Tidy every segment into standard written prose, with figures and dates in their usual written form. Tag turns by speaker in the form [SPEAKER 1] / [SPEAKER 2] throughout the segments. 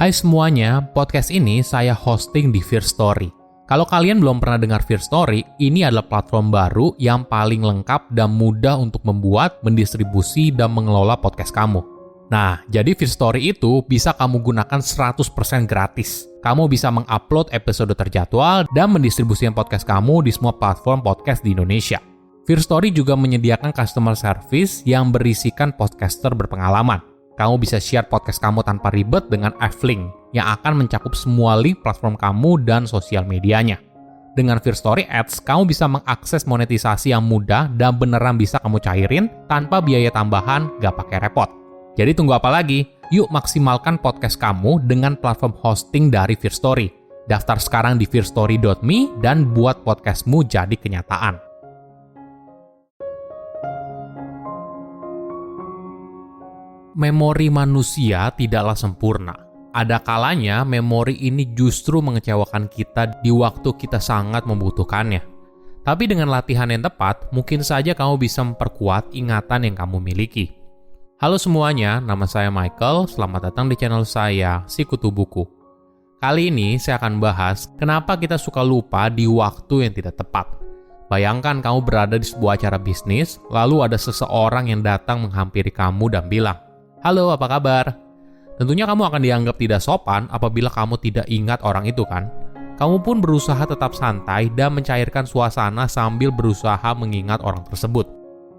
[SPEAKER 1] Hai semuanya, podcast ini saya hosting di Firstory. Kalau kalian belum pernah dengar Firstory, ini adalah platform baru yang paling lengkap dan mudah untuk membuat, mendistribusi, dan mengelola podcast kamu. Nah, jadi Firstory itu bisa kamu gunakan 100% gratis. Kamu bisa mengupload episode terjadwal dan mendistribusikan podcast kamu di semua platform podcast di Indonesia. Firstory juga menyediakan customer service yang berisikan podcaster berpengalaman. Kamu bisa share podcast kamu tanpa ribet dengan F-Link yang akan mencakup semua link platform kamu dan sosial medianya. Dengan Firstory Ads, kamu bisa mengakses monetisasi yang mudah dan beneran bisa kamu cairin tanpa biaya tambahan, gak pakai repot. Jadi tunggu apa lagi? Yuk maksimalkan podcast kamu dengan platform hosting dari Firstory. Daftar sekarang di firstory.me dan buat podcastmu jadi kenyataan. Memori manusia tidaklah sempurna. Ada kalanya memori ini justru mengecewakan kita di waktu kita sangat membutuhkannya. Tapi dengan latihan yang tepat, mungkin saja kamu bisa memperkuat ingatan yang kamu miliki. Halo semuanya, nama saya Michael. Selamat datang di channel saya, Sikutu Buku. Kali ini saya akan bahas kenapa kita suka lupa di waktu yang tidak tepat. Bayangkan kamu berada di sebuah acara bisnis, lalu ada seseorang yang datang menghampiri kamu dan bilang, "Halo, apa kabar?" Tentunya kamu akan dianggap tidak sopan apabila kamu tidak ingat orang itu kan? Kamu pun berusaha tetap santai dan mencairkan suasana sambil berusaha mengingat orang tersebut.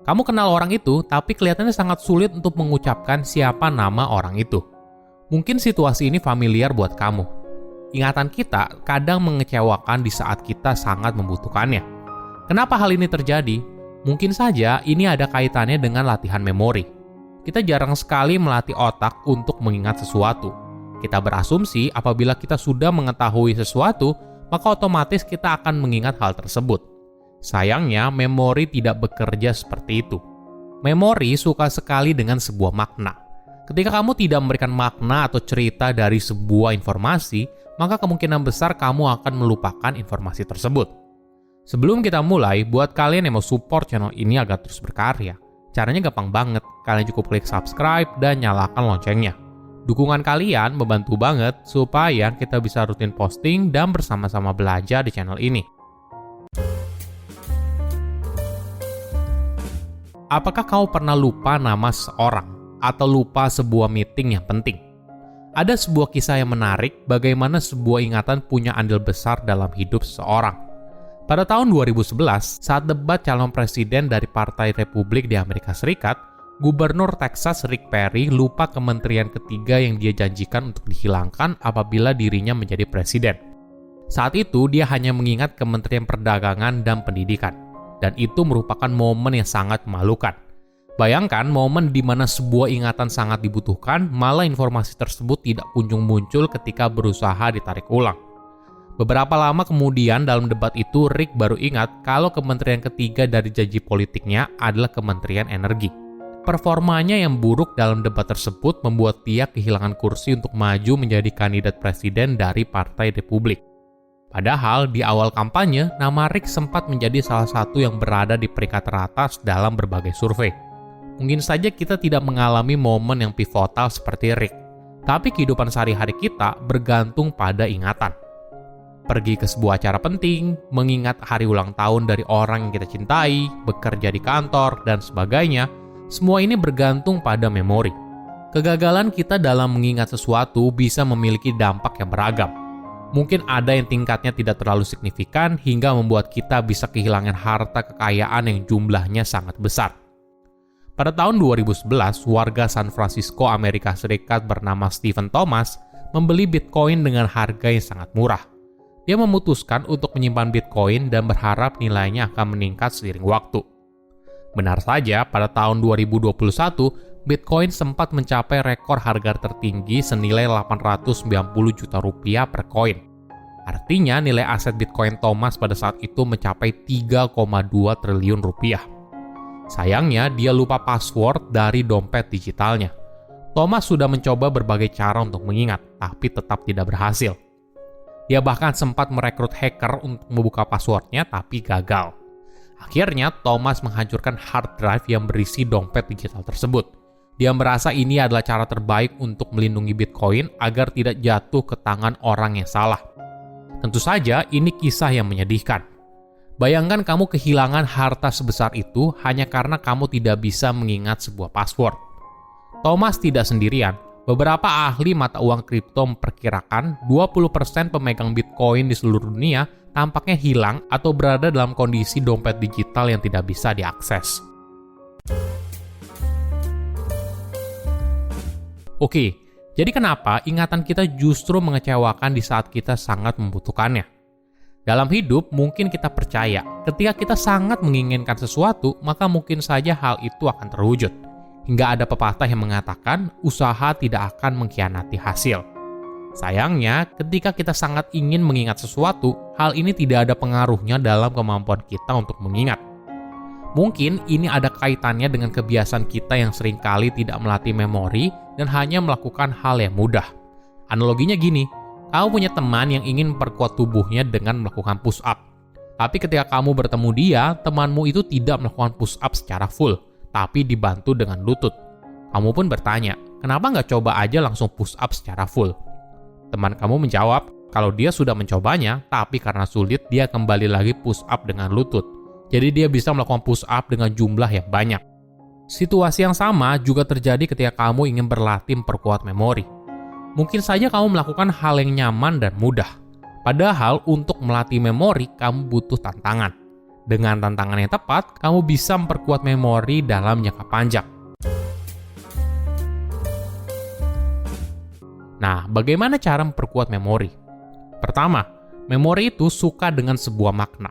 [SPEAKER 1] Kamu kenal orang itu, tapi kelihatannya sangat sulit untuk mengucapkan siapa nama orang itu. Mungkin situasi ini familiar buat kamu. Ingatan kita kadang mengecewakan di saat kita sangat membutuhkannya. Kenapa hal ini terjadi? Mungkin saja ini ada kaitannya dengan latihan memori. Kita jarang sekali melatih otak untuk mengingat sesuatu. Kita berasumsi apabila kita sudah mengetahui sesuatu, maka otomatis kita akan mengingat hal tersebut. Sayangnya, memori tidak bekerja seperti itu. Memori suka sekali dengan sebuah makna. Ketika kamu tidak memberikan makna atau cerita dari sebuah informasi, maka kemungkinan besar kamu akan melupakan informasi tersebut. Sebelum kita mulai, buat kalian yang mau support channel ini agar terus berkarya, caranya gampang banget, kalian cukup klik subscribe dan nyalakan loncengnya. Dukungan kalian membantu banget supaya kita bisa rutin posting dan bersama-sama belajar di channel ini. Apakah kamu pernah lupa nama seseorang atau lupa sebuah meeting yang penting? Ada sebuah kisah yang menarik bagaimana sebuah ingatan punya andil besar dalam hidup seseorang. Pada tahun 2011, saat debat calon presiden dari Partai Republik di Amerika Serikat, Gubernur Texas Rick Perry lupa kementerian ketiga yang dia janjikan untuk dihilangkan apabila dirinya menjadi presiden. Saat itu, dia hanya mengingat Kementerian Perdagangan dan Pendidikan, dan itu merupakan momen yang sangat memalukan. Bayangkan momen di mana sebuah ingatan sangat dibutuhkan, malah informasi tersebut tidak kunjung muncul ketika berusaha ditarik ulang. Beberapa lama kemudian dalam debat itu, Rick baru ingat kalau kementerian ketiga dari janji politiknya adalah Kementerian Energi. Performanya yang buruk dalam debat tersebut membuat dia kehilangan kursi untuk maju menjadi kandidat presiden dari Partai Republik. Padahal di awal kampanye, nama Rick sempat menjadi salah satu yang berada di peringkat teratas dalam berbagai survei. Mungkin saja kita tidak mengalami momen yang pivotal seperti Rick, tapi kehidupan sehari-hari kita bergantung pada ingatan. Pergi ke sebuah acara penting, mengingat hari ulang tahun dari orang yang kita cintai, bekerja di kantor, dan sebagainya, semua ini bergantung pada memori. Kegagalan kita dalam mengingat sesuatu bisa memiliki dampak yang beragam. Mungkin ada yang tingkatnya tidak terlalu signifikan hingga membuat kita bisa kehilangan harta kekayaan yang jumlahnya sangat besar. Pada tahun 2011, warga San Francisco, Amerika Serikat bernama Stephen Thomas membeli Bitcoin dengan harga yang sangat murah. Dia memutuskan untuk menyimpan Bitcoin dan berharap nilainya akan meningkat seiring waktu. Benar saja, pada tahun 2021, Bitcoin sempat mencapai rekor harga tertinggi senilai 890 juta rupiah per koin. Artinya nilai aset Bitcoin Thomas pada saat itu mencapai 3,2 triliun rupiah. Sayangnya, dia lupa password dari dompet digitalnya. Thomas sudah mencoba berbagai cara untuk mengingat, tapi tetap tidak berhasil. Dia bahkan sempat merekrut hacker untuk membuka passwordnya, tapi gagal. Akhirnya, Thomas menghancurkan hard drive yang berisi dompet digital tersebut. Dia merasa ini adalah cara terbaik untuk melindungi Bitcoin agar tidak jatuh ke tangan orang yang salah. Tentu saja, ini kisah yang menyedihkan. Bayangkan kamu kehilangan harta sebesar itu hanya karena kamu tidak bisa mengingat sebuah password. Thomas tidak sendirian. Beberapa ahli mata uang kripto memperkirakan 20% pemegang Bitcoin di seluruh dunia tampaknya hilang atau berada dalam kondisi dompet digital yang tidak bisa diakses. Oke, jadi kenapa ingatan kita justru mengecewakan di saat kita sangat membutuhkannya? Dalam hidup, mungkin kita percaya ketika kita sangat menginginkan sesuatu, maka mungkin saja hal itu akan terwujud. Hingga ada pepatah yang mengatakan, usaha tidak akan mengkhianati hasil. Sayangnya, ketika kita sangat ingin mengingat sesuatu, hal ini tidak ada pengaruhnya dalam kemampuan kita untuk mengingat. Mungkin ini ada kaitannya dengan kebiasaan kita yang seringkali tidak melatih memori dan hanya melakukan hal yang mudah. Analoginya gini, kamu punya teman yang ingin memperkuat tubuhnya dengan melakukan push up. Tapi ketika kamu bertemu dia, temanmu itu tidak melakukan push up secara full, tapi dibantu dengan lutut. Kamu pun bertanya, kenapa nggak coba aja langsung push up secara full? Teman kamu menjawab, kalau dia sudah mencobanya, tapi karena sulit, dia kembali lagi push up dengan lutut. Jadi dia bisa melakukan push up dengan jumlah yang banyak. Situasi yang sama juga terjadi ketika kamu ingin berlatih memperkuat memori. Mungkin saja kamu melakukan hal yang nyaman dan mudah. Padahal untuk melatih memori, kamu butuh tantangan. Dengan tantangan yang tepat, kamu bisa memperkuat memori dalam jangka panjang. Nah, bagaimana cara memperkuat memori? Pertama, memori itu suka dengan sebuah makna.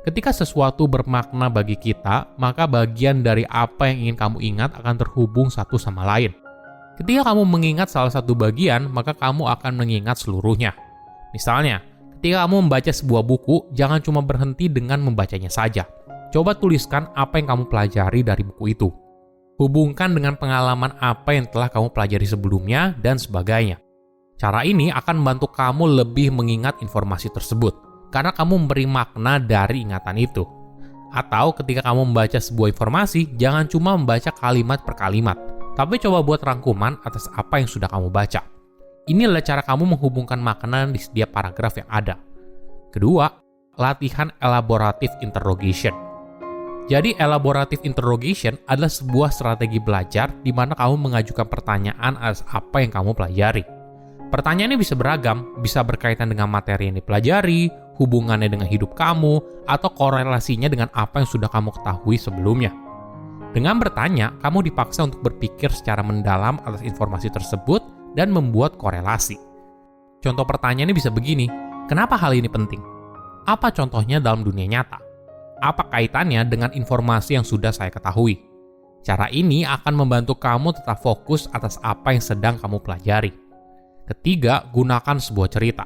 [SPEAKER 1] Ketika sesuatu bermakna bagi kita, maka bagian dari apa yang ingin kamu ingat akan terhubung satu sama lain. Ketika kamu mengingat salah satu bagian, maka kamu akan mengingat seluruhnya. Misalnya, ketika kamu membaca sebuah buku, jangan cuma berhenti dengan membacanya saja. Coba tuliskan apa yang kamu pelajari dari buku itu. Hubungkan dengan pengalaman apa yang telah kamu pelajari sebelumnya, dan sebagainya. Cara ini akan membantu kamu lebih mengingat informasi tersebut, karena kamu memberi makna dari ingatan itu. Atau ketika kamu membaca sebuah informasi, jangan cuma membaca kalimat per kalimat, tapi coba buat rangkuman atas apa yang sudah kamu baca. Ini adalah cara kamu menghubungkan makna di setiap paragraf yang ada. Kedua, latihan elaborative interrogation. Jadi elaborative interrogation adalah sebuah strategi belajar di mana kamu mengajukan pertanyaan atas apa yang kamu pelajari. Pertanyaannya bisa beragam, bisa berkaitan dengan materi yang dipelajari, hubungannya dengan hidup kamu, atau korelasinya dengan apa yang sudah kamu ketahui sebelumnya. Dengan bertanya, kamu dipaksa untuk berpikir secara mendalam atas informasi tersebut dan membuat korelasi. Contoh pertanyaannya bisa begini, kenapa hal ini penting? Apa contohnya dalam dunia nyata? Apa kaitannya dengan informasi yang sudah saya ketahui? Cara ini akan membantu kamu tetap fokus atas apa yang sedang kamu pelajari. Ketiga, gunakan sebuah cerita.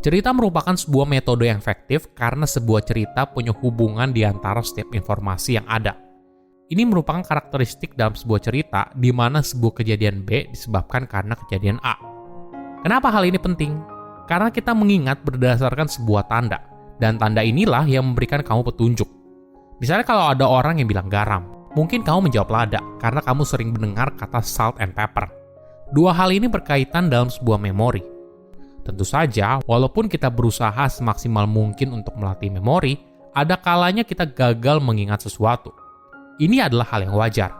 [SPEAKER 1] Cerita merupakan sebuah metode yang efektif karena sebuah cerita punya hubungan di antara setiap informasi yang ada. Ini merupakan karakteristik dalam sebuah cerita di mana sebuah kejadian B disebabkan karena kejadian A. Kenapa hal ini penting? Karena kita mengingat berdasarkan sebuah tanda, dan tanda inilah yang memberikan kamu petunjuk. Misalnya kalau ada orang yang bilang garam, mungkin kamu menjawab lada karena kamu sering mendengar kata salt and pepper. Dua hal ini berkaitan dalam sebuah memori. Tentu saja, walaupun kita berusaha semaksimal mungkin untuk melatih memori, ada kalanya kita gagal mengingat sesuatu. Ini adalah hal yang wajar.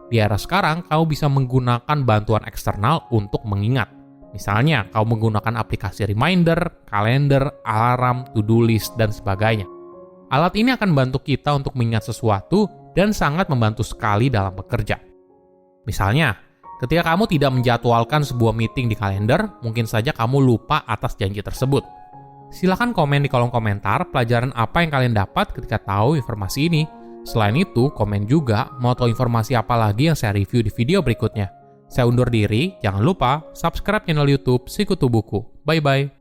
[SPEAKER 1] Di era sekarang, kamu bisa menggunakan bantuan eksternal untuk mengingat. Misalnya, kamu menggunakan aplikasi reminder, kalender, alarm, to-do list, dan sebagainya. Alat ini akan membantu kita untuk mengingat sesuatu dan sangat membantu sekali dalam bekerja. Misalnya, ketika kamu tidak menjadwalkan sebuah meeting di kalender, mungkin saja kamu lupa atas janji tersebut. Silahkan komen di kolom komentar pelajaran apa yang kalian dapat ketika tahu informasi ini. Selain itu, komen juga mau tahu informasi apa lagi yang saya review di video berikutnya. Saya undur diri, jangan lupa subscribe channel YouTube Sikutu Buku. Bye-bye.